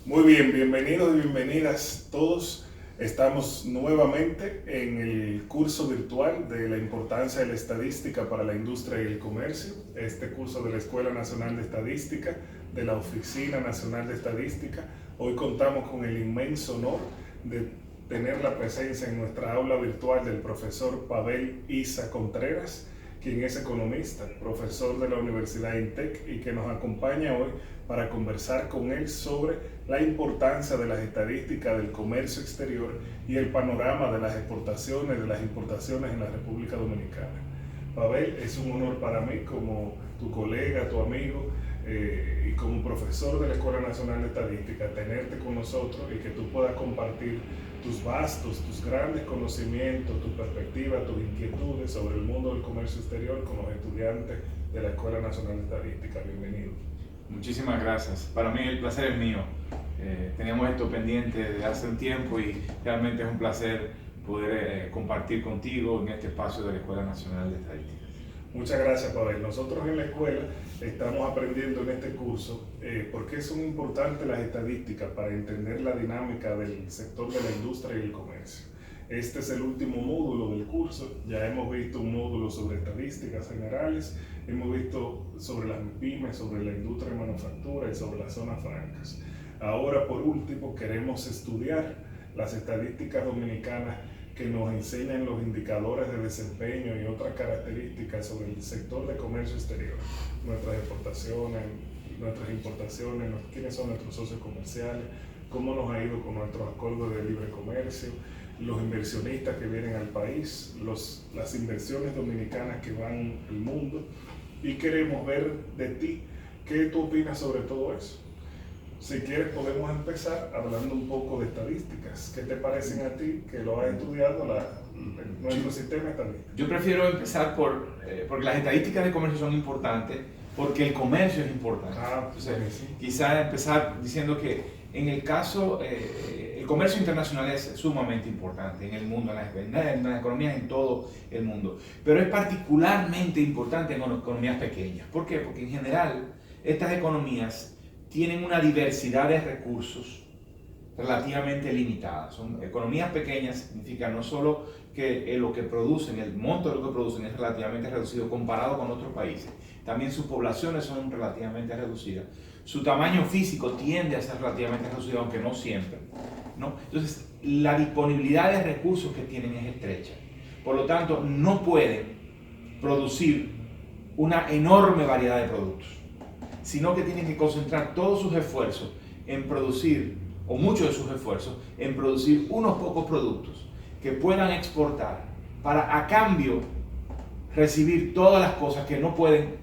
Muy bien, bienvenidos y bienvenidas todos. Estamos nuevamente en el curso virtual de la importancia de la estadística para la industria y el comercio. Este curso de la Escuela Nacional de Estadística, de la Oficina Nacional de Estadística. Hoy contamos con el inmenso honor de tener la presencia en nuestra aula virtual del profesor Pavel Isa Contreras, quien es economista, profesor de la Universidad INTEC y que nos acompaña hoy para conversar con él sobre la importancia de las estadísticas del comercio exterior y el panorama de las exportaciones, de las importaciones en la República Dominicana. Pavel, es un honor para mí como tu colega, tu amigo y como profesor de la Escuela Nacional de Estadística, tenerte con nosotros y que tú puedas compartir tus vastos, tus grandes conocimientos, tus perspectivas, tus inquietudes sobre el mundo del comercio exterior con los estudiantes de la Escuela Nacional de Estadística. Bienvenido. Muchísimas gracias. Para mí el placer es mío. Teníamos esto pendiente desde hace un tiempo y realmente es un placer poder compartir contigo en este espacio de la Escuela Nacional de Estadística. Muchas gracias, Pavel. Nosotros en la escuela estamos aprendiendo en este curso por qué son importantes las estadísticas para entender la dinámica del sector de la industria y el comercio. Este es el último módulo del curso. Ya hemos visto un módulo sobre estadísticas generales, hemos visto sobre las pymes, sobre la industria de manufactura y sobre las zonas francas. Ahora, por último, queremos estudiar las estadísticas dominicanas que nos enseñan los indicadores de desempeño y otras características sobre el sector de comercio exterior, nuestras exportaciones, nuestras importaciones, quiénes son nuestros socios comerciales, cómo nos ha ido con nuestros acuerdos de libre comercio, los inversionistas que vienen al país, las inversiones dominicanas que van al mundo, y queremos ver de ti qué tú opinas sobre todo eso. Si quieres podemos empezar hablando un poco de estadísticas. ¿Qué te parecen a ti que lo has estudiado nuestro sistema estadístico? Yo prefiero empezar porque las estadísticas de comercio son importantes, porque el comercio es importante. Entonces, quizá empezar diciendo que en el caso, el comercio internacional es sumamente importante en el mundo, en las economías en todo el mundo, pero es particularmente importante en economías pequeñas. ¿Por qué? Porque en general estas economías tienen una diversidad de recursos relativamente limitada. Son economías pequeñas, significa no solo que lo que producen, el monto de lo que producen es relativamente reducido comparado con otros países, también sus poblaciones son relativamente reducidas. Su tamaño físico tiende a ser relativamente reducido, aunque no siempre, ¿no? Entonces, la disponibilidad de recursos que tienen es estrecha. Por lo tanto, no pueden producir una enorme variedad de productos, sino que tienen que concentrar todos sus esfuerzos en producir, o muchos de sus esfuerzos, en producir unos pocos productos que puedan exportar para a cambio recibir todas las cosas que no pueden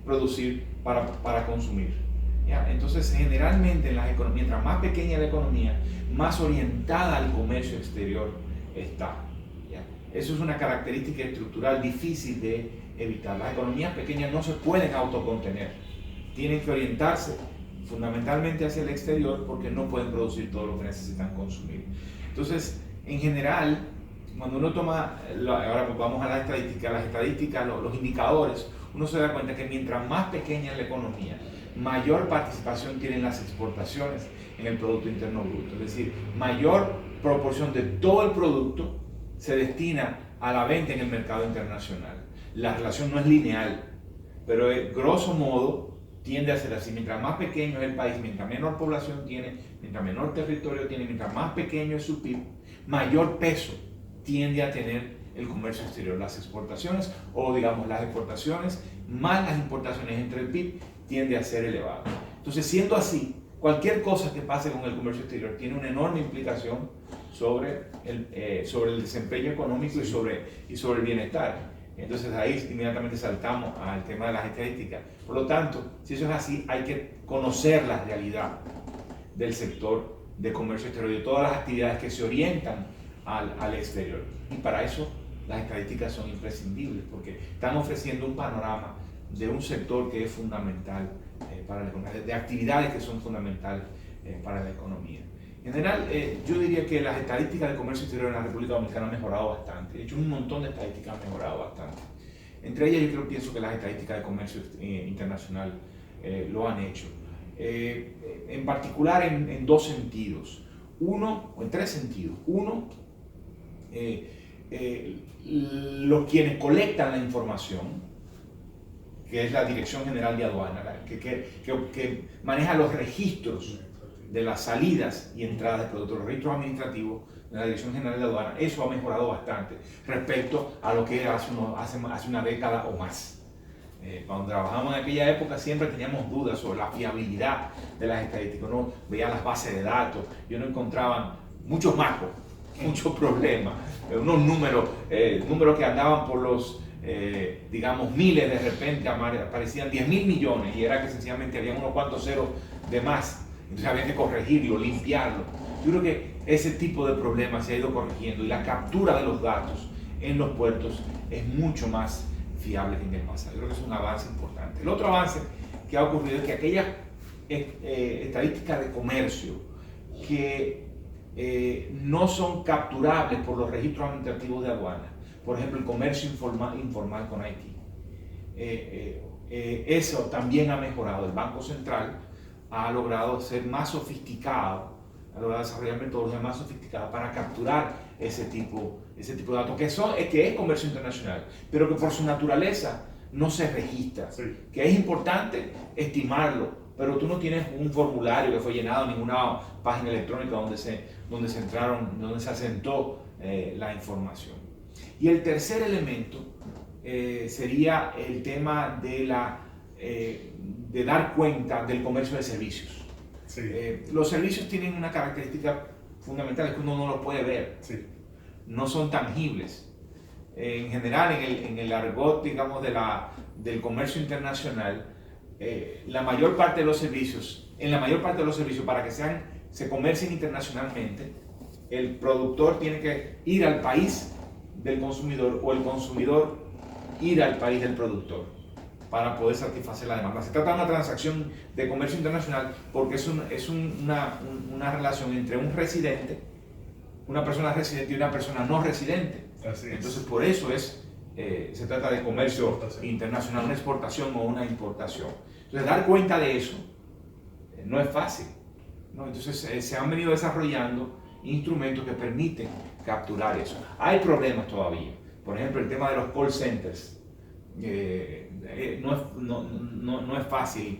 producir para consumir. ¿Ya? Entonces, generalmente en las economías, mientras más pequeña la economía, más orientada al comercio exterior está. ¿Ya? Eso es una característica estructural difícil de evitar. Las economías pequeñas no se pueden autocontener. Tienen que orientarse fundamentalmente hacia el exterior porque no pueden producir todo lo que necesitan consumir. Entonces, en general, cuando uno toma, ahora pues vamos a las estadísticas, los indicadores, uno se da cuenta que mientras más pequeña es la economía, mayor participación tienen las exportaciones en el Producto Interno Bruto. Es decir, mayor proporción de todo el producto se destina a la venta en el mercado internacional. La relación no es lineal, pero grosso modo tiende a ser así. Mientras más pequeño es el país, mientras menor población tiene, mientras menor territorio tiene, mientras más pequeño es su PIB, mayor peso tiende a tener el comercio exterior. Las exportaciones, o digamos las exportaciones más las importaciones entre el PIB, tiende a ser elevado. Entonces, siendo así, cualquier cosa que pase con el comercio exterior tiene una enorme implicación sobre el desempeño económico y sobre el bienestar. Entonces ahí inmediatamente saltamos al tema de las estadísticas. Por lo tanto, si eso es así, hay que conocer la realidad del sector de comercio exterior y de todas las actividades que se orientan al exterior. Y para eso las estadísticas son imprescindibles, porque están ofreciendo un panorama de un sector que es fundamental para la economía, de actividades que son fundamentales para la economía. En general, yo diría que las estadísticas de comercio exterior en la República Dominicana han mejorado bastante. De hecho, un montón de estadísticas han mejorado bastante. Entre ellas, pienso que las estadísticas de comercio internacional lo han hecho. en particular en dos sentidos. Uno, o en tres sentidos. Uno, los quienes colectan la información, que es la Dirección General de Aduana, que maneja los registros de las salidas y entradas de productos, los registros administrativos de la Dirección General de Aduana. Eso ha mejorado bastante respecto a lo que era hace una década o más. Cuando trabajamos en aquella época siempre teníamos dudas sobre la fiabilidad de las estadísticas. Uno veía las bases de datos y uno encontraba muchos macos, muchos problemas, unos números que andaban por los, digamos, miles, de repente aparecían 10.000 millones y era que sencillamente había unos cuantos ceros de más. Entonces había que corregirlo, limpiarlo. Yo creo que ese tipo de problemas se ha ido corrigiendo y la captura de los datos en los puertos es mucho más fiable que en el pasado. Yo creo que es un avance importante. El otro avance que ha ocurrido es que aquellas estadísticas de comercio que no son capturables por los registros administrativos de aduana, por ejemplo el comercio informal con Haití, eso también ha mejorado. El Banco Central ha logrado ser más sofisticado, ha logrado desarrollar metodologías más sofisticadas para capturar ese tipo de datos, que es comercio internacional, pero que por su naturaleza no se registra. Sí. Que es importante estimarlo, pero tú no tienes un formulario que fue llenado, ninguna página electrónica donde se asentó la información. Y el tercer elemento sería el tema de dar cuenta del comercio de servicios. Sí. Los servicios tienen una característica fundamental, es que uno no los puede ver. Sí. No son tangibles. En general, en el argot, digamos, del comercio internacional, en la mayor parte de los servicios, para que se comercien internacionalmente, el productor tiene que ir al país del consumidor o el consumidor ir al país del productor para poder satisfacer la demanda. Se trata de una transacción de comercio internacional porque es una relación entre un residente, una persona residente y una persona no residente. Así es. Entonces, por eso se trata de comercio internacional, una exportación o una importación. Entonces, dar cuenta de eso no es fácil, ¿no? Entonces, se han venido desarrollando instrumentos que permiten capturar eso. Hay problemas todavía. Por ejemplo, el tema de los call centers. No es fácil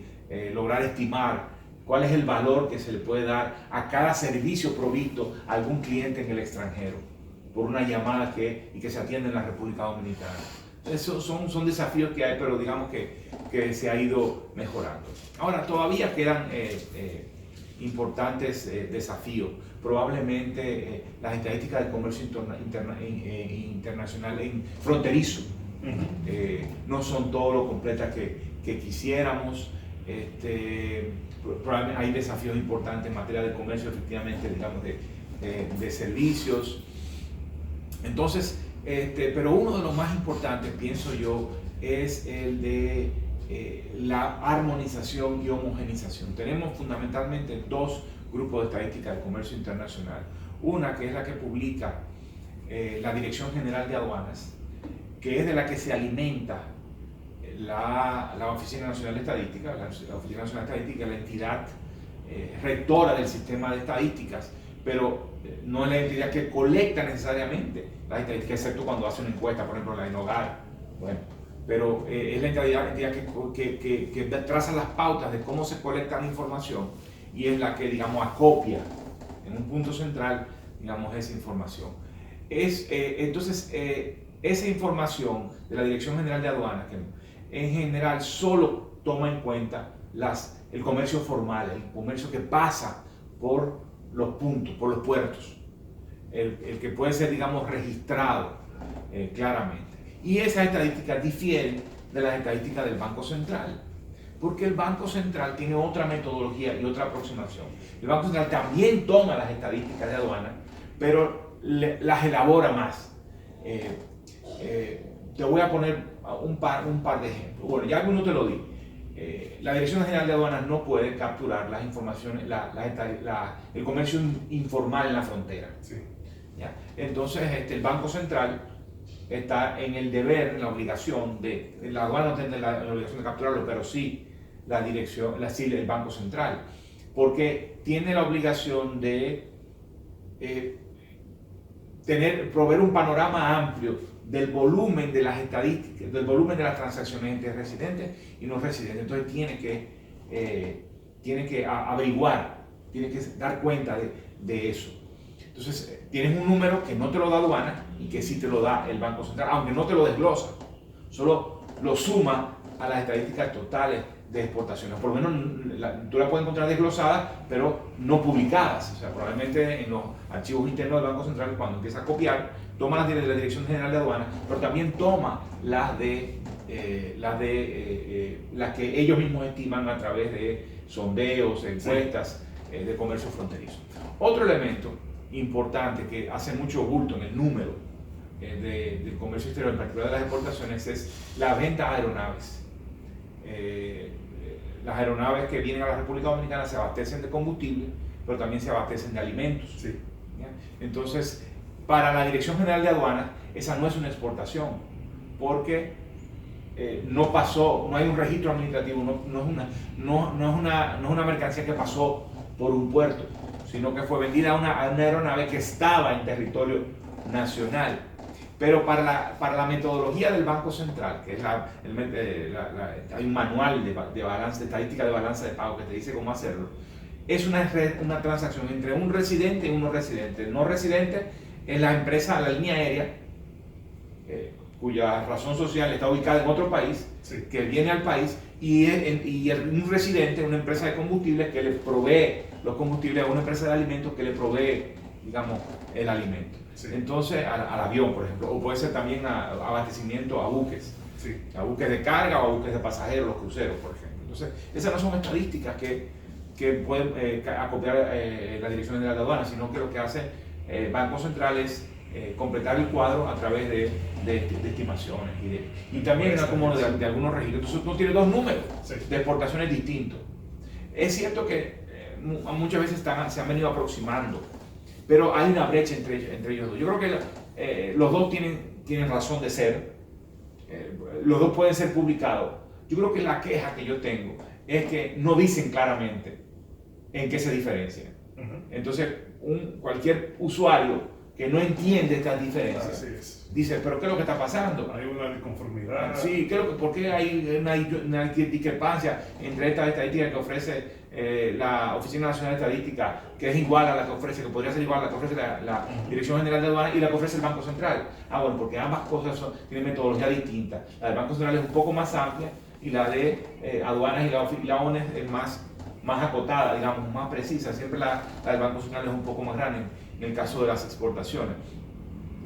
lograr estimar cuál es el valor que se le puede dar a cada servicio provisto a algún cliente en el extranjero por una llamada y que se atiende en la República Dominicana. Esos son desafíos que hay, pero digamos que se ha ido mejorando. Ahora, todavía quedan importantes desafíos. Probablemente las estadísticas del comercio internacional fronterizo no son todo lo completas que quisiéramos. Probablemente hay desafíos importantes en materia de comercio, efectivamente, digamos, de servicios. Entonces, pero uno de los más importantes, pienso yo, es el de la armonización y homogenización. Tenemos fundamentalmente dos grupos de estadísticas de comercio internacional. Una que es la que publica la Dirección General de Aduanas, que es de la que se alimenta la Oficina Nacional de Estadística. La Oficina Nacional de Estadística es la entidad rectora del sistema de estadísticas, pero no es la entidad que colecta necesariamente las estadísticas, excepto cuando hace una encuesta, por ejemplo, la en Hogar. Bueno, pero es la entidad que traza las pautas de cómo se colecta la información y es la que, digamos, acopia en un punto central, digamos, esa información. Entonces, esa información de la Dirección General de Aduanas, que en general solo toma en cuenta el comercio formal, el comercio que pasa por los puntos, por los puertos, el que puede ser, digamos, registrado claramente. Y esas estadísticas difieren de las estadísticas del Banco Central, porque el Banco Central tiene otra metodología y otra aproximación. El Banco Central también toma las estadísticas de aduana, pero las elabora más. Te voy a poner un par de ejemplos. Bueno, ya alguno te lo di. La Dirección General de Aduanas no puede capturar las informaciones, el comercio informal en la frontera. Sí. ¿Ya? Entonces, el Banco Central está en el deber, en la obligación la aduana no tiene la obligación de capturarlo, pero sí la dirección, el Banco Central, porque tiene la obligación de proveer un panorama amplio del volumen de las estadísticas, del volumen de las transacciones entre residentes y no residentes. Entonces tiene que averiguar, tiene que dar cuenta de eso. Entonces tienes un número que no te lo da aduana y que sí te lo da el Banco Central, aunque no te lo desglosa, solo lo suma a las estadísticas totales de exportaciones. Por lo menos tú la puedes encontrar desglosada, pero no publicadas. O sea, probablemente en los archivos internos del Banco Central, cuando empieza a copiar, toma las de la Dirección General de Aduanas, pero también toma las que ellos mismos estiman a través de sondeos, encuestas de comercio fronterizo. Otro elemento importante que hace mucho bulto en el número del comercio exterior, en particular de las exportaciones, es la venta de aeronaves. Las aeronaves que vienen a la República Dominicana se abastecen de combustible, pero también se abastecen de alimentos. Sí. Entonces, para la Dirección General de Aduanas, esa no es una exportación, porque no hay un registro administrativo, no es una mercancía que pasó por un puerto, sino que fue vendida a una aeronave que estaba en territorio nacional. Pero para la metodología del Banco Central, que es hay un manual de estadística de balanza de pago que te dice cómo hacerlo, es una transacción entre un residente y un no residente. El no residente es la empresa, la línea aérea, cuya razón social está ubicada en otro país, sí, que viene al país, y un residente, una empresa de combustibles que le provee los combustibles a una empresa de alimentos que le provee, digamos, el alimento. Sí. Entonces, al avión, por ejemplo, o puede ser también abastecimiento a buques, sí, a buques de carga o a buques de pasajeros, los cruceros, por ejemplo. Entonces, esas no son estadísticas que pueden acopiar la Dirección General de Aduanas, sino que lo que hace el Banco Central es completar el cuadro a través de estimaciones y también el acúmulo de algunos registros. Entonces, uno tiene dos números de exportaciones distintos. Es cierto que muchas veces se han venido aproximando, pero hay una brecha entre ellos dos. Yo creo que los dos tienen razón de ser, los dos pueden ser publicados. Yo creo que la queja que yo tengo es que no dicen claramente en qué se diferencian. Entonces, cualquier usuario que no entiende estas diferencias dice, pero ¿qué es lo que está pasando? Hay una disconformidad. Sí, ¿por qué hay una discrepancia entre esta estadística que ofrece la Oficina Nacional de Estadística, que es igual a la que podría ser igual a la que ofrece la Dirección General de Aduanas y la que ofrece el Banco Central? Bueno, porque ambas cosas tienen metodología distinta. La del Banco Central es un poco más amplia y la de Aduanas y la ONE es más acotada, digamos, más precisa. Siempre la del Banco Central es un poco más grande en el caso de las exportaciones.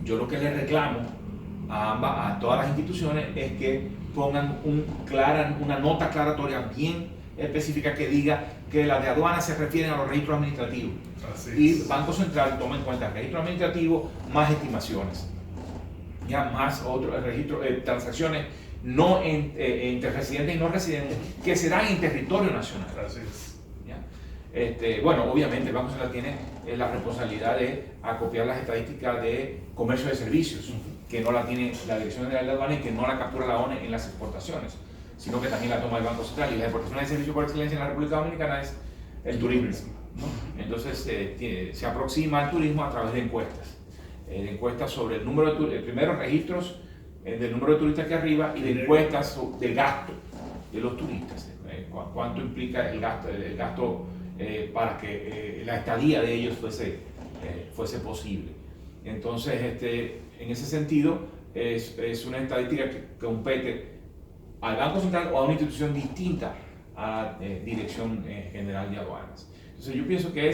Yo lo que le reclamo a todas las instituciones es que pongan una nota aclaratoria bien específica que diga que las de aduanas se refieren a los registros administrativos. Y el Banco Central toma en cuenta el registro administrativo más estimaciones, ya más otros registros, transacciones no entre residentes y no residentes que se dan en territorio nacional. Así es. Bueno, obviamente el Banco Central tiene la responsabilidad de acopiar las estadísticas de comercio de servicios, que no la tiene la Dirección General de Aduanas y que no la captura la ONE en las exportaciones, sino que también la toma el Banco Central. Y la exportación de servicios por excelencia en la República Dominicana es el turismo, ¿no? Entonces se aproxima al turismo a través de encuestas sobre el número de primero registros del número de turistas que arriba y de encuestas del gasto de los turistas, cuánto implica el gasto para que la estadía de ellos fuese posible. Entonces, en ese sentido, es una estadística que compete al Banco Central o a una institución distinta a la Dirección General de Aduanas. Entonces, yo pienso que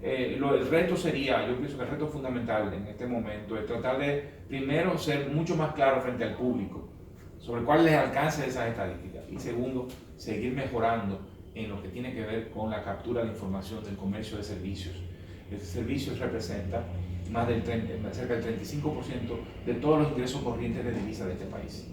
el reto fundamental en este momento es tratar de, primero, ser mucho más claro frente al público sobre cuál es el alcance de esas estadísticas y, segundo, seguir mejorando en lo que tiene que ver con la captura de información del comercio de servicios. El servicio representa cerca del 35% de todos los ingresos corrientes de divisa de este país.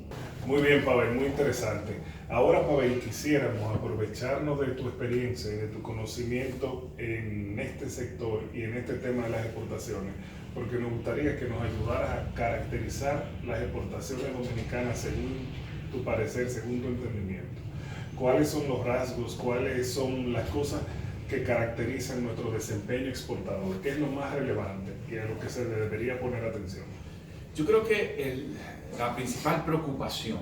Muy bien, Pavel, muy interesante. Ahora, Pavel, quisiéramos aprovecharnos de tu experiencia y de tu conocimiento en este sector y en este tema de las exportaciones, porque nos gustaría que nos ayudaras a caracterizar las exportaciones dominicanas según tu parecer, según tu entendimiento. cuáles son los rasgos, cuáles son las cosas que caracterizan nuestro desempeño exportador, qué es lo más relevante y a lo que se debería poner atención. Yo creo que la principal preocupación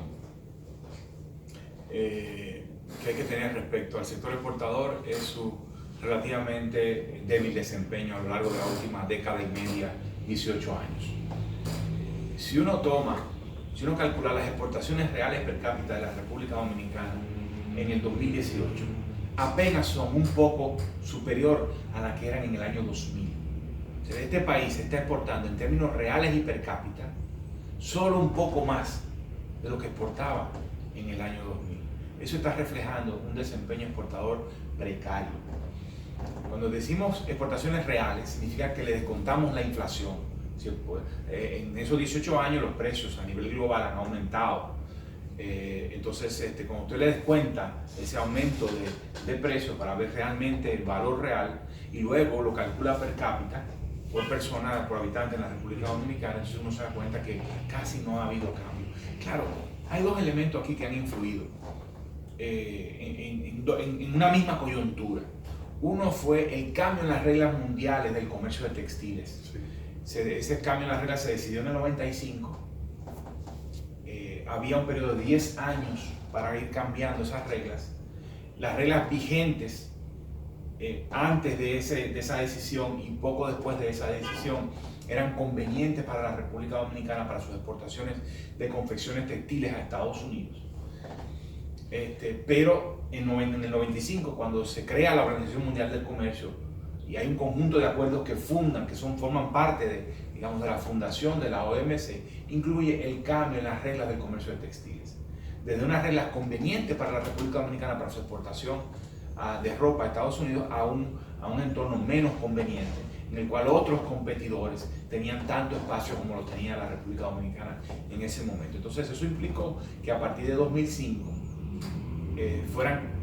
que hay que tener respecto al sector exportador es su relativamente débil desempeño a lo largo de la última década y media, 18 años. Si uno calcula las exportaciones reales per cápita de la República Dominicana en el 2018, apenas son un poco superior a la que eran en el año 2000. O sea, este país está exportando en términos reales y per cápita solo un poco más de lo que exportaba en el año 2000. Eso está reflejando un desempeño exportador precario. Cuando decimos exportaciones reales, significa que le descontamos la inflación. En esos 18 años los precios a nivel global han aumentado. Entonces, cuando usted le descuenta ese aumento de precio para ver realmente el valor real y luego lo calcula per cápita, por persona, por habitante en la República Dominicana, entonces uno se da cuenta que casi no ha habido cambio. Claro, hay dos elementos aquí que han influido en una misma coyuntura. Uno fue el cambio en las reglas mundiales del comercio de textiles. Sí. Ese cambio en las reglas se decidió en el 95. Había un periodo de 10 años para ir cambiando esas reglas. Las reglas vigentes antes de esa decisión y poco después de esa decisión eran convenientes para la República Dominicana para sus exportaciones de confecciones textiles a Estados Unidos. Pero en el 95, cuando se crea la Organización Mundial del Comercio y hay un conjunto de acuerdos que forman parte de la fundación de la OMC, incluye el cambio en las reglas del comercio de textiles. Desde unas reglas convenientes para la República Dominicana para su exportación de ropa a Estados Unidos a un entorno menos conveniente, en el cual otros competidores tenían tanto espacio como lo tenía la República Dominicana en ese momento. Entonces eso implicó que a partir de 2005 fueran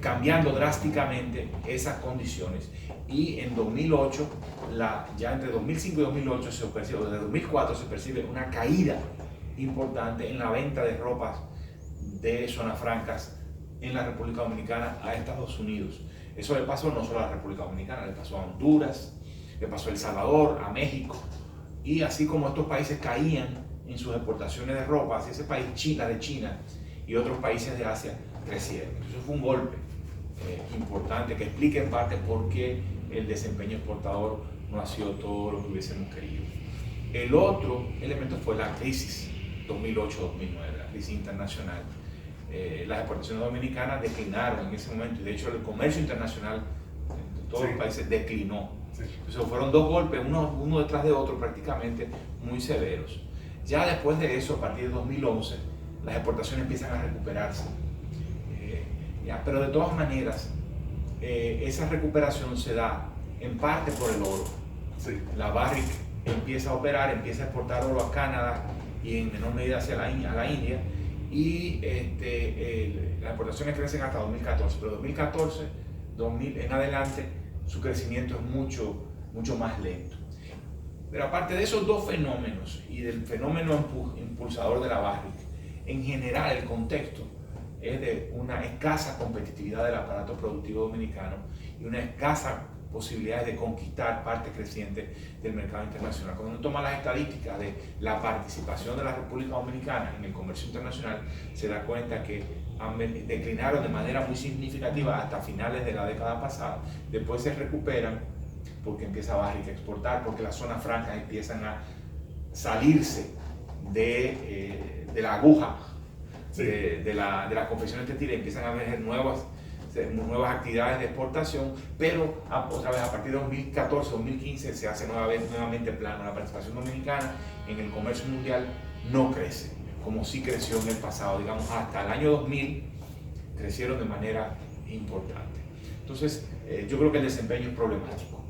cambiando drásticamente esas condiciones y en 2008, ya entre 2005 y 2008 desde 2004 se percibe una caída importante en la venta de ropas de zonas francas en la República Dominicana a Estados Unidos. Eso le pasó no solo a la República Dominicana, le pasó a Honduras, le pasó a El Salvador, a México, y así como estos países caían en sus exportaciones de ropa hacia ese país, China y otros países de Asia crecieron. Eso fue un golpe importante que explica en parte por qué el desempeño exportador no ha sido todo lo que hubiésemos querido. El otro elemento fue la crisis 2008-2009, la crisis internacional. Las exportaciones dominicanas declinaron en ese momento y de hecho el comercio internacional de todos los países declinó. Entonces fueron dos golpes, uno detrás de otro prácticamente muy severos. Ya después de eso, a partir de 2011, las exportaciones empiezan a recuperarse. Pero de todas maneras, esa recuperación se da en parte por el oro. Sí. La Barrick empieza a operar, empieza a exportar oro a Canadá y en menor medida hacia la India. Y las exportaciones crecen hasta 2014, pero 2014 en adelante su crecimiento es mucho más lento. Pero aparte de esos dos fenómenos y del fenómeno impulsador de la Barrick, en general el contexto es de una escasa competitividad del aparato productivo dominicano y una escasa posibilidades de conquistar parte creciente del mercado internacional. Cuando uno toma las estadísticas de la participación de la República Dominicana en el comercio internacional, se da cuenta que declinaron de manera muy significativa hasta finales de la década pasada. Después se recuperan porque empieza Barrick a exportar, porque las zonas francas empiezan a salirse de la aguja de las confecciones textiles, empiezan a emerger nuevas actividades de exportación, pero otra vez a partir de 2014-2015 se hace nuevamente plano. La participación dominicana en el comercio mundial no crece, como sí creció en el pasado, digamos hasta el año 2000 crecieron de manera importante. Entonces yo creo que el desempeño es problemático.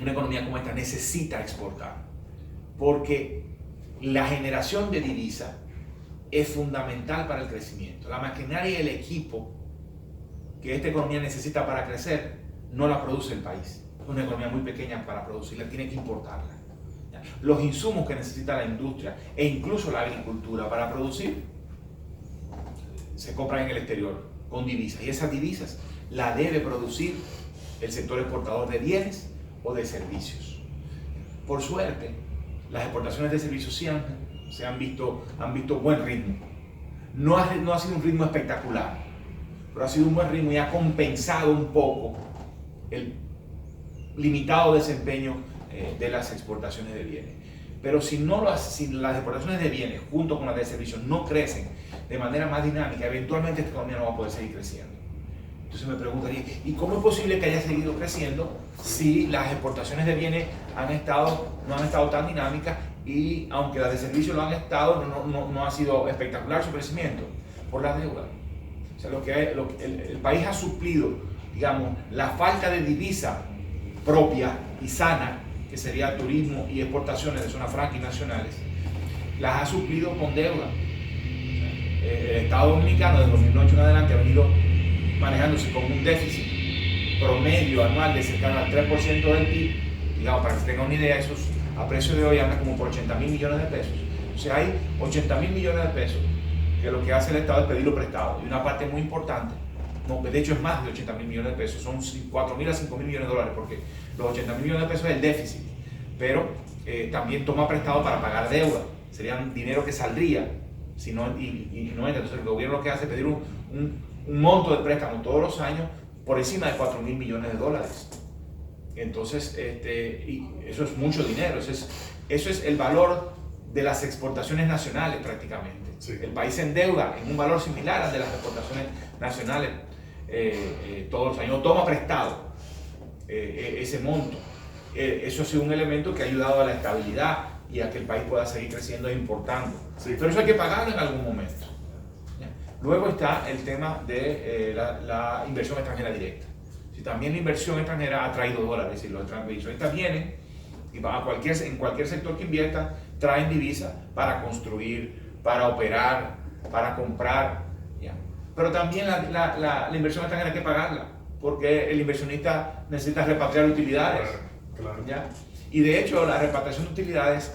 Una economía como esta necesita exportar, porque la generación de divisa es fundamental para el crecimiento. La maquinaria y el equipo que esta economía necesita para crecer no la produce el país. Es una economía muy pequeña para producirla, tiene que importarla. Los insumos que necesita la industria e incluso la agricultura para producir se compran en el exterior con divisas, y esas divisas la debe producir el sector exportador de bienes o de servicios. Por suerte, las exportaciones de servicios sí han visto buen ritmo. No ha sido un ritmo espectacular, pero ha sido un buen ritmo y ha compensado un poco el limitado desempeño de las exportaciones de bienes. Pero si las exportaciones de bienes junto con las de servicios no crecen de manera más dinámica, eventualmente esta economía no va a poder seguir creciendo. Entonces me preguntaría, ¿y cómo es posible que haya seguido creciendo si las exportaciones de bienes no han estado tan dinámicas, y aunque las de servicios lo han estado, no ha sido espectacular su crecimiento? Por la deuda. O sea, el país ha suplido, digamos, la falta de divisa propia y sana, que sería turismo y exportaciones de zona franca y nacionales, las ha suplido con deuda. El Estado Dominicano desde 2008 en adelante ha venido manejándose con un déficit promedio anual de cercano al 3% del PIB. Digamos, para que se tengan una idea, esos a precio de hoy andan como por 80.000 millones de pesos. O sea, hay 80.000 millones de pesos que lo que hace el Estado es pedirlo prestado. Y una parte muy importante, de hecho es más de 80.000 millones de pesos, son 4.000 a 5.000 millones de dólares, porque los 80.000 millones de pesos es el déficit, pero también toma prestado para pagar deuda. Serían dinero que saldría, si no, y no entra. Entonces el gobierno lo que hace es pedir un monto de préstamo todos los años por encima de 4.000 millones de dólares. Entonces, y eso es mucho dinero, eso es el valor de las exportaciones nacionales prácticamente. Sí. El país se endeuda en un valor similar al de las exportaciones nacionales todos los años, toma prestado ese monto. Eso ha sido un elemento que ha ayudado a la estabilidad y a que el país pueda seguir creciendo e importando. Sí. Pero eso hay que pagarlo en algún momento. ¿Ya? Luego está el tema de la inversión extranjera directa. Si también la inversión extranjera ha traído dólares, es decir, los inversionistas vienen y van en cualquier sector que invierta, traen divisas para construir, para operar, para comprar. ¿Ya? Pero también la inversión extranjera hay que pagarla, porque el inversionista necesita repatriar utilidades. Claro. ¿Ya? Y de hecho, la repatriación de utilidades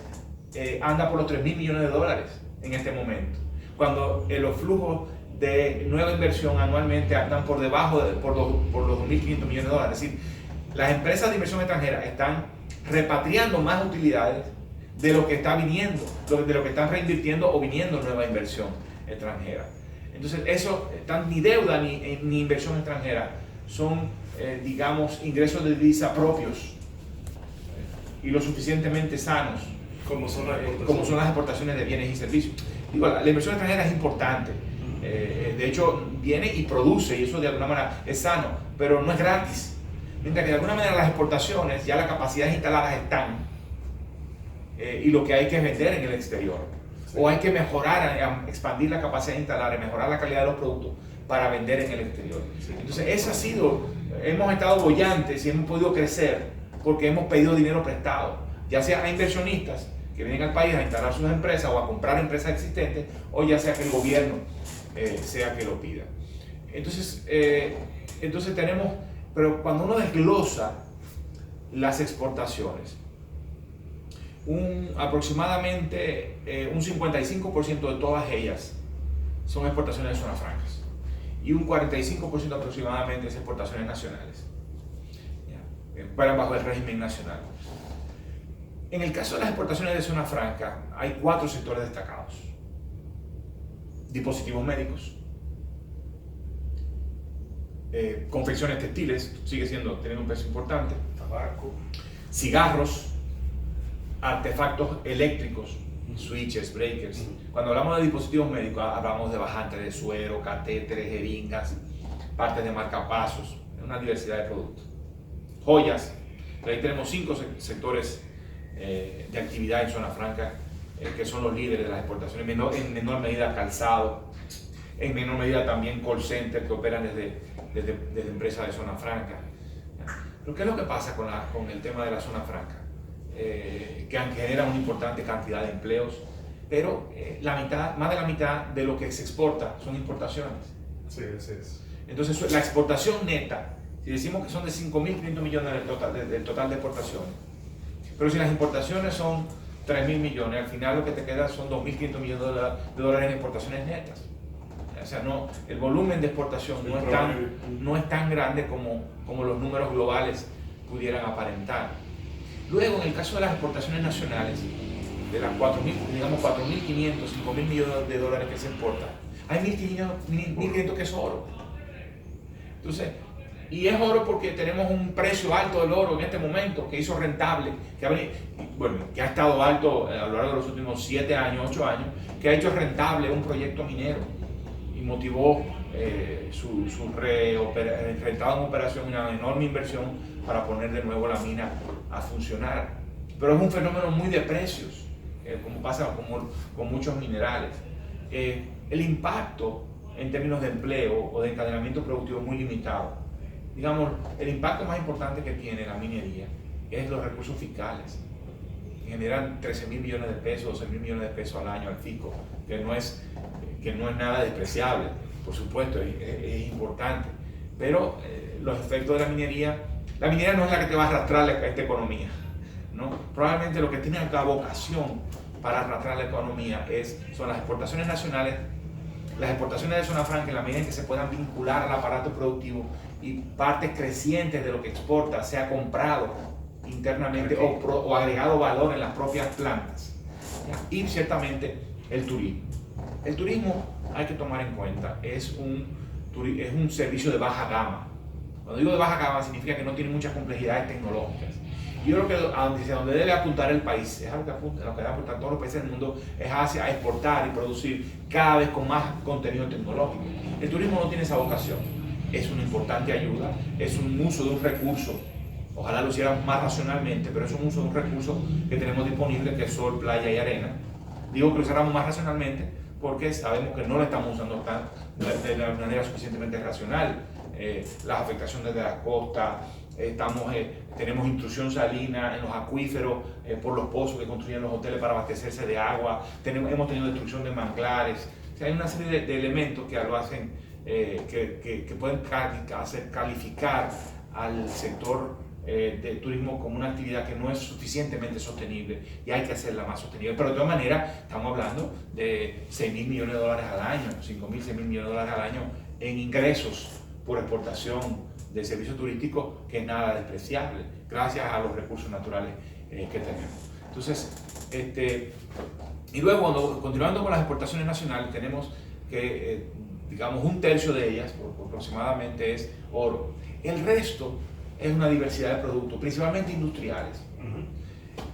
anda por los 3.000 millones de dólares en este momento, cuando los flujos de nueva inversión anualmente andan por debajo por los 2.500 millones de dólares. Es decir, las empresas de inversión extranjera están repatriando más utilidades de lo que está viniendo, de lo que están reinvirtiendo o viniendo nueva inversión extranjera. Entonces, eso, ni deuda ni inversión extranjera son, digamos, ingresos de divisa propios y lo suficientemente sanos como son las exportaciones de bienes y servicios. Digo, la inversión extranjera es importante. De hecho, viene y produce, y eso de alguna manera es sano, pero no es gratis. Mientras que de alguna manera las exportaciones, ya las capacidades instaladas están, y lo que hay que vender en el exterior. Sí. O hay que mejorar, expandir la capacidad instalada y mejorar la calidad de los productos para vender en el exterior. Sí. Entonces, hemos estado bollantes y hemos podido crecer porque hemos pedido dinero prestado, ya sea a inversionistas que vienen al país a instalar sus empresas o a comprar empresas existentes, o ya sea que el gobierno sea que lo pida. Entonces tenemos, pero cuando uno desglosa las exportaciones, aproximadamente un 55% de todas ellas son exportaciones de zonas francas y un 45% aproximadamente es exportaciones nacionales, operan bajo el régimen nacional. En el caso de las exportaciones de zona franca hay 4 sectores destacados: dispositivos médicos, confecciones textiles, teniendo un peso importante, tabaco, cigarros, artefactos eléctricos, switches, breakers. Cuando hablamos de dispositivos médicos, hablamos de bajantes de suero, catéteres, jeringas, partes de marcapasos, una diversidad de productos. Joyas, ahí tenemos 5 sectores de actividad en zona franca que son los líderes de las exportaciones, en menor medida calzado, en menor medida también call center que operan desde empresas de zona franca. Pero ¿qué es lo que pasa con el tema de la zona franca? Que genera una importante cantidad de empleos, pero más de la mitad de lo que se exporta son importaciones. Sí, así es. Entonces la exportación neta, si decimos que son de 5.500 millones del total de exportaciones, pero si las importaciones son 3.000 millones, al final lo que te queda son 2.500 millones de dólares en exportaciones netas. O sea, no, el volumen de exportación no es tan grande como los números globales pudieran aparentar. Luego, en el caso de las exportaciones nacionales, de las 4.500, 5.000 millones de dólares que se exportan, hay 1.500 que es oro. Entonces, y es oro porque tenemos un precio alto del oro en este momento que hizo rentable, que ha estado alto a lo largo de los últimos 7 años, 8 años, que ha hecho rentable un proyecto minero y motivó su reentrada en operación, una enorme inversión para poner de nuevo la mina a funcionar. Pero es un fenómeno muy de precios, como pasa con muchos minerales. El impacto en términos de empleo o de encadenamiento productivo es muy limitado. Digamos, el impacto más importante que tiene la minería es los recursos fiscales. Generan 13.000 millones de pesos, 12.000 millones de pesos al año al fisco, que no es nada despreciable, por supuesto, es importante. Pero los efectos de la minería no es la que te va a arrastrar a esta economía, ¿no? Probablemente lo que tiene acá vocación para arrastrar la economía son las exportaciones nacionales, las exportaciones de zona franca, en la medida en que se puedan vincular al aparato productivo y partes crecientes de lo que exporta sea comprado internamente o agregado valor en las propias plantas. Y ciertamente el turismo. El turismo, hay que tomar en cuenta, es un servicio de baja gama. Cuando digo de baja gama significa que no tiene muchas complejidades tecnológicas. Yo creo que hacia donde debe apuntar el país, es a lo que debe apuntar todos los países del mundo, es hacia exportar y producir cada vez con más contenido tecnológico. El turismo no tiene esa vocación, es una importante ayuda, es un uso de un recurso, ojalá lo hiciéramos más racionalmente, pero es un uso de un recurso que tenemos disponible, que es sol, playa y arena. Digo que lo usáramos más racionalmente porque sabemos que no lo estamos usando de la manera suficientemente racional. Las afectaciones de la costa, tenemos intrusión salina en los acuíferos por los pozos que construyen los hoteles para abastecerse de agua, hemos tenido destrucción de manglares. O sea, hay una serie de elementos que lo hacen, que pueden hacer calificar al sector del turismo como una actividad que no es suficientemente sostenible y hay que hacerla más sostenible. Pero de todas maneras, estamos hablando de 6.000 millones de dólares al año, 5.000, 6.000 millones de dólares al año en ingresos por exportación de servicios turísticos, que es nada despreciable, gracias a los recursos naturales que tenemos. Entonces, y luego, continuando con las exportaciones nacionales, tenemos que, digamos, 1/3 de ellas, aproximadamente, es oro. El resto es una diversidad de productos, principalmente industriales,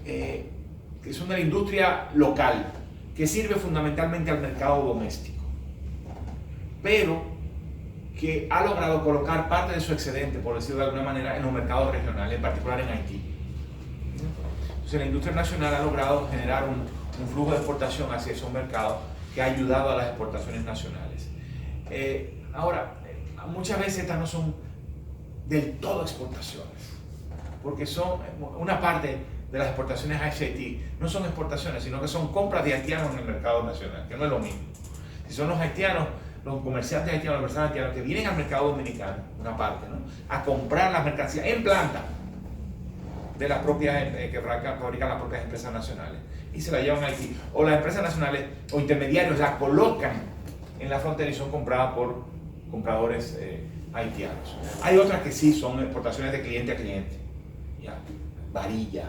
que son de la industria local, que sirve fundamentalmente al mercado doméstico, pero que ha logrado colocar parte de su excedente, por decirlo de alguna manera, en los mercados regionales, en particular en Haití. Entonces, la industria nacional ha logrado generar un flujo de exportación hacia esos mercados que ha ayudado a las exportaciones nacionales. Ahora, muchas veces estas no son del todo exportaciones, porque son una parte de las exportaciones a Haití, no son exportaciones, sino que son compras de haitianos en el mercado nacional, que no es lo mismo. Si son los haitianos, los comerciantes haitianos, los empresarios haitianos que vienen al mercado dominicano, una parte, ¿no?, a comprar las mercancías en planta de las propias que fabrican las propias empresas nacionales y se la llevan a Haití, o las empresas nacionales o intermediarios la colocan en la frontera y son compradas por compradores haitianos. Hay otras que sí son exportaciones de cliente a cliente, ¿ya? Varilla,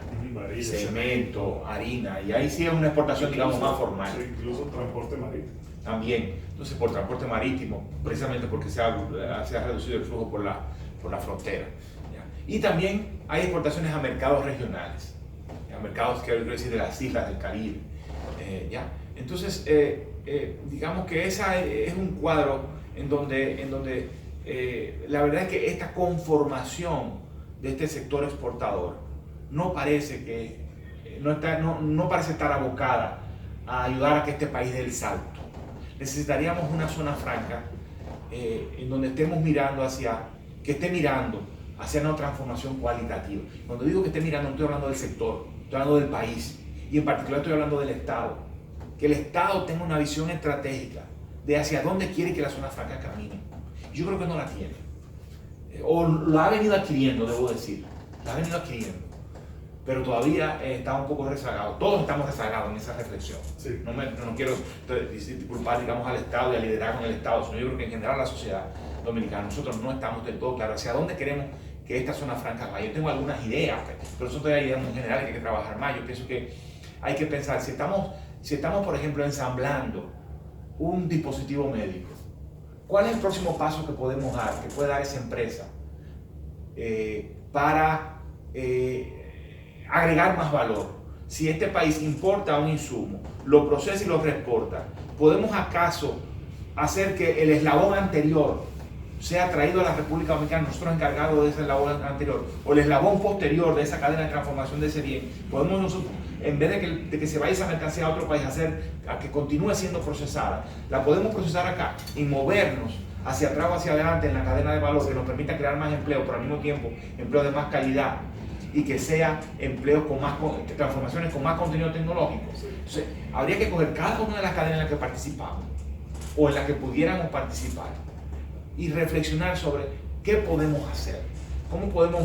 cemento, harina, y ahí sí es una exportación, digamos, más formal. Incluso transporte marítimo. También, entonces por transporte marítimo, precisamente porque se ha reducido el flujo por la frontera, ¿ya? Y también hay exportaciones a mercados regionales, a mercados, quiero decir, de las islas del Caribe, ¿ya? Entonces, digamos que ese es un cuadro en donde la verdad es que esta conformación de este sector exportador no parece estar abocada a ayudar a que este país dé el salto. Necesitaríamos una zona franca en donde esté mirando hacia una transformación cualitativa. Cuando digo que esté mirando, no estoy hablando del sector, estoy hablando del país, y en particular estoy hablando del Estado. Que el Estado tenga una visión estratégica de hacia dónde quiere que la zona franca camine. Yo creo que no la tiene, o la ha venido adquiriendo, debo decir, la ha venido adquiriendo. pero todavía está un poco rezagado. Todos estamos rezagados en esa reflexión. Sí. No quiero culpar, digamos, al Estado y al liderazgo en el Estado, sino yo creo que en general la sociedad dominicana, nosotros no estamos del todo claros hacia dónde queremos que esta zona franca vaya. Yo tengo algunas ideas, pero son todavía ideas muy generales que hay que trabajar más. Yo pienso que hay que pensar, si estamos, por ejemplo, ensamblando un dispositivo médico, ¿cuál es el próximo paso que podemos dar, que puede dar esa empresa para agregar más valor? Si este país importa un insumo, lo procesa y lo reexporta, ¿podemos acaso hacer que el eslabón anterior sea traído a la República Dominicana, nosotros encargados de ese eslabón anterior, o el eslabón posterior de esa cadena de transformación de ese bien? Podemos nosotros, en vez de que se vaya esa mercancía a otro país, a que continúe siendo procesada, la podemos procesar acá y movernos hacia atrás o hacia adelante en la cadena de valor, que nos permita crear más empleo, pero al mismo tiempo empleo de más calidad, y que sea empleos con más transformaciones, con más contenido tecnológico. Entonces, habría que coger cada una de las cadenas en las que participamos o en las que pudiéramos participar y reflexionar sobre qué podemos hacer, cómo podemos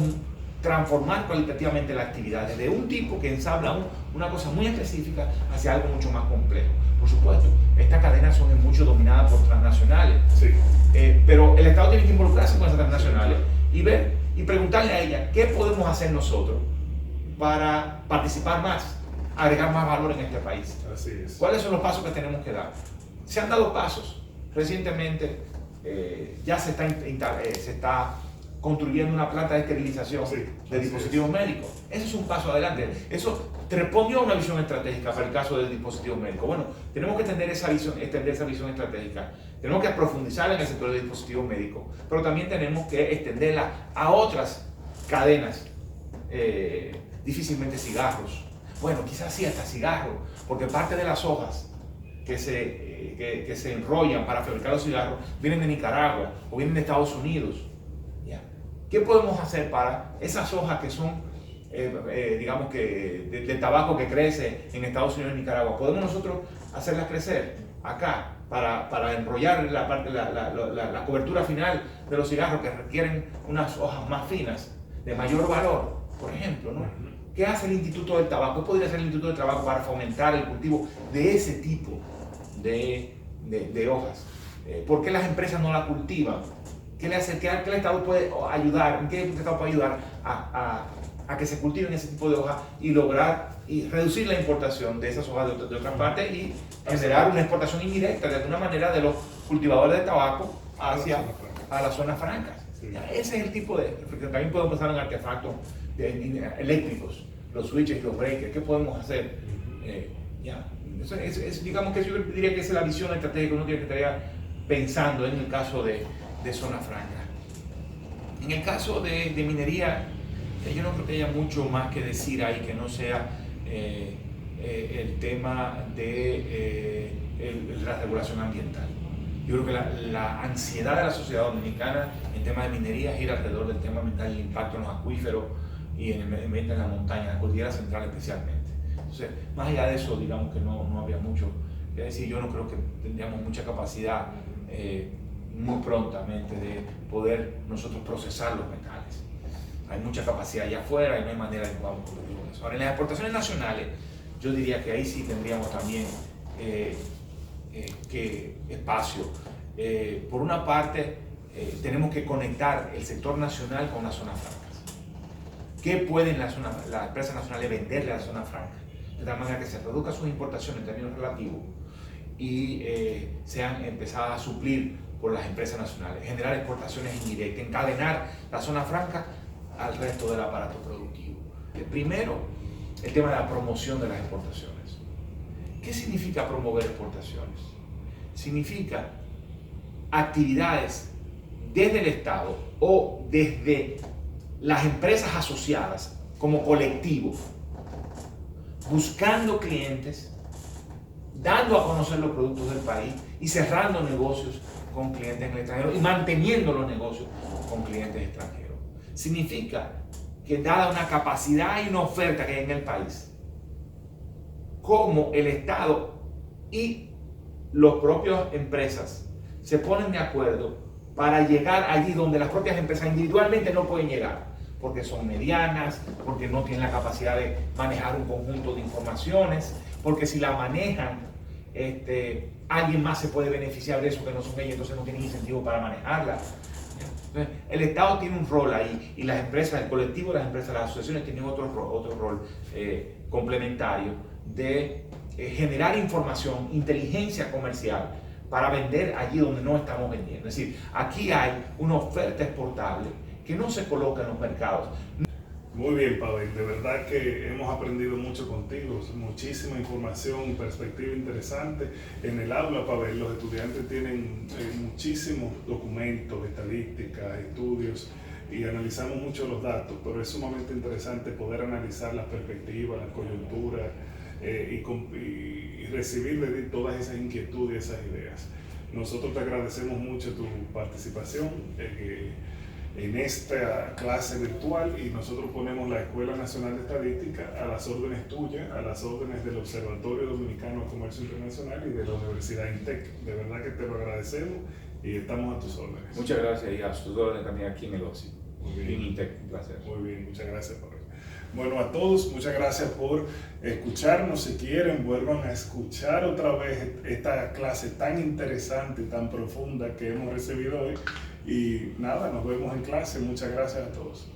transformar cualitativamente la actividad desde un tipo que ensambla una cosa muy específica hacia algo mucho más complejo. Por supuesto, estas cadenas son en mucho dominadas por transnacionales, sí. Pero el Estado tiene que involucrarse con esas transnacionales y ver y preguntarle a ella qué podemos hacer nosotros para participar más, agregar más valor en este país. Así es. ¿Cuáles son los pasos que tenemos que dar? Se han dado pasos. Recientemente ya se está construyendo una planta de esterilización de dispositivos médicos. Eso es un paso adelante. Eso respondió a una visión estratégica para el caso del dispositivo médico. Bueno, tenemos que extender esa visión estratégica. Tenemos que profundizar en el sector de dispositivos médicos, pero también tenemos que extenderla a otras cadenas, difícilmente cigarros. Bueno, quizás sí hasta cigarros, porque parte de las hojas que se enrollan para fabricar los cigarros vienen de Nicaragua o vienen de Estados Unidos. ¿Ya? ¿Qué podemos hacer para esas hojas que son, digamos que, del tabaco que crece en Estados Unidos y Nicaragua? ¿Podemos nosotros hacerlas crecer acá para enrollar la cobertura final de los cigarros que requieren unas hojas más finas, de mayor valor, por ejemplo, ¿no? ¿Qué hace el Instituto del Tabaco? ¿Qué podría hacer el Instituto del Tabaco para fomentar el cultivo de ese tipo de hojas? ¿Por qué las empresas no la cultivan? ¿Qué el Estado puede ayudar? ¿En qué el Estado puede ayudar a que se cultiven ese tipo de hojas y lograr y reducir la importación de esas hojas de otras partes y generar una exportación indirecta de alguna manera de los cultivadores de tabaco hacia las zonas francas? Sí. Ese es el tipo de... También podemos pensar en artefactos eléctricos, los switches y los breakers. ¿Qué podemos hacer? Digamos que yo diría que esa es la visión estratégica que uno tiene que estar pensando en el caso de zona franca. En el caso de minería, yo no creo que haya mucho más que decir ahí que no sea el tema de la regulación ambiental. Yo creo que la ansiedad de la sociedad dominicana en temas de minería gira alrededor del tema ambiental, el impacto en los acuíferos y en el medio ambiente, en la montaña, en la cordillera central especialmente. Entonces, más allá de eso, digamos que no habría mucho que decir. Yo no creo que tendríamos mucha capacidad muy prontamente de poder nosotros procesar los metales. Hay mucha capacidad allá afuera y no hay manera de que podamos competir con eso. Ahora, en las exportaciones nacionales, yo diría que ahí sí tendríamos también espacio. Por una parte, tenemos que conectar el sector nacional con las zonas francas. ¿Qué pueden las empresas nacionales venderle a la zona franca? De tal manera que se reduzcan sus importaciones en términos relativos y sean empezadas a suplir por las empresas nacionales, generar exportaciones indirectas, encadenar la zona franca al resto del aparato productivo. Primero, el tema de la promoción de las exportaciones. ¿Qué significa promover exportaciones? Significa actividades desde el Estado o desde las empresas asociadas como colectivo, buscando clientes, dando a conocer los productos del país y cerrando negocios con clientes en el extranjero y manteniendo los negocios con clientes extranjeros. Significa que dada una capacidad y una oferta que hay en el país, como el Estado y las propias empresas se ponen de acuerdo para llegar allí donde las propias empresas individualmente no pueden llegar, porque son medianas, porque no tienen la capacidad de manejar un conjunto de informaciones, porque si la manejan, alguien más se puede beneficiar de eso que no son ellos, entonces no tienen incentivo para manejarla. Entonces, el Estado tiene un rol ahí y las empresas, el colectivo de las empresas, las asociaciones tienen otro rol complementario de generar información, inteligencia comercial para vender allí donde no estamos vendiendo. Es decir, aquí hay una oferta exportable que no se coloca en los mercados. Muy bien, Pavel, de verdad que hemos aprendido mucho contigo, muchísima información, perspectiva interesante. En el aula, Pavel, los estudiantes tienen muchísimos documentos, estadísticas, estudios, y analizamos mucho los datos, pero es sumamente interesante poder analizar las perspectivas, las coyunturas, y recibir de ti todas esas inquietudes, esas ideas. Nosotros te agradecemos mucho tu participación en esta clase virtual, y nosotros ponemos la Escuela Nacional de Estadística a las órdenes tuyas, a las órdenes del Observatorio Dominicano de Comercio Internacional y de la Universidad INTEC. De verdad que te lo agradecemos y estamos a tus órdenes. Muchas gracias, y a tus órdenes también aquí en el OSI. Muy bien. En INTEC, un placer. Muy bien, muchas gracias, Pablo. Bueno, a todos, muchas gracias por escucharnos. Si quieren, vuelvan a escuchar otra vez esta clase tan interesante y tan profunda que hemos recibido hoy. Y nada, nos vemos en clase. Muchas gracias a todos.